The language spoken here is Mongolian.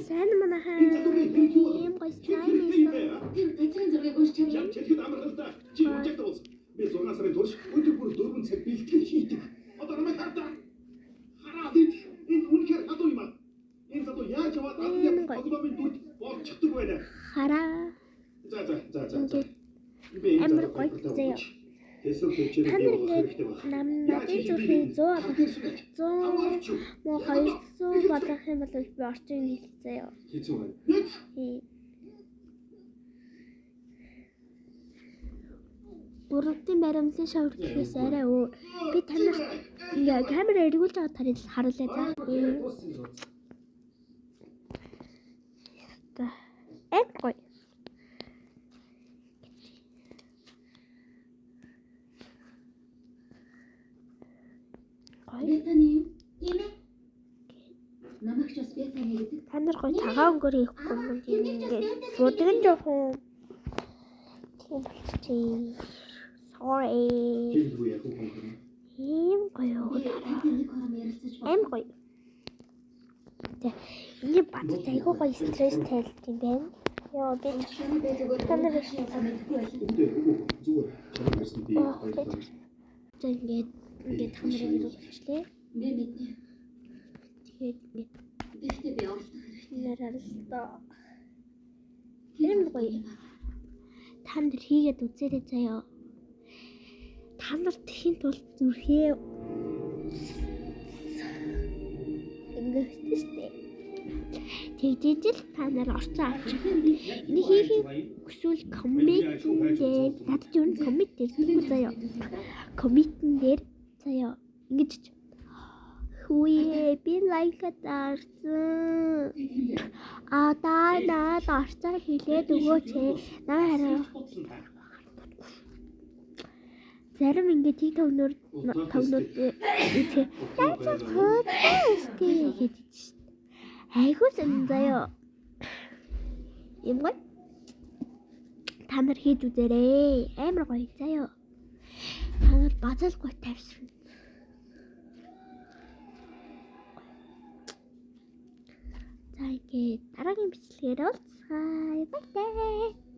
Сайн манайхаа ийм гоё слайм ийсэн. Газрын зургийг уншиж чадна. Чэлгэд амаргалтай. Чи үжигтэй ус. Би 6 сарын турш өдөр бүр 4 цаг бэлтгэл хийдэг. Одоо намайг хардаа. Хараад ид. Энэ үнэхээр хадуу юм аа. Энэ задуу яаж яваад адны тоглоомын дүрд болж чаддаг байна. Хараа. За. Амар гоё заяа. Та нар ингээд намнуудын зүрхийн 100 муу 200 болох юм бол би орчин хэлцээё. Хэцүү байна. Бүрдийн баримлын шавар гэхээс арай өөр. Би танаар ингээ камера эргүүлж байгаа тарил харуулъя за. Гоё. Бетани юм ээ. Намайг ч бас Бетани гэдэг. Та нар гоё цагаан өнгөөр хийхгүй юм ингээд суудаг нь жоохон тийм болчих. Sorry. Хэлгүй яг хүн. Ийм гоё Нэг хооронд ярилцаж аим гоё. Ингээ бат айгүй гоё стресс тайлт юм байна. Яа би та нар мэдгүй байлаа. Зүгээр чамд гэсэн би за ингээд хамрыг ирүүлчихлээ. Би мэднэ. Тэгээд ингээд Гэхдээ би оролдох хэрэгтэй. наралдаа. Ийм гоё. Та нар хийгээд үзээрэй заяа. Та нар тэхийн тулд зүрхээ ингээд штэ. Тэгжижил та нар орцоо авч. Энийг хийхийг хүсвэл коммент дээр надад юу н коммент дээр хэлгүй заяа. Комментэн дээр заяа ингэж хүйе би лайкад арсан. Надад орцоо хэлээд өгөөч. Намайг хараа. Зарим ингээд төгнөр үгүй. Яагаад хөөстэй гэж чинь. Айгуу сан заяа. Юм гоё. Та нар хийж үзээрэй. Амар гоё заяа. Та нар базалгүй тавьсан. За ингээд дараагийн бичлэгээр уулзъя. Баярлалаа.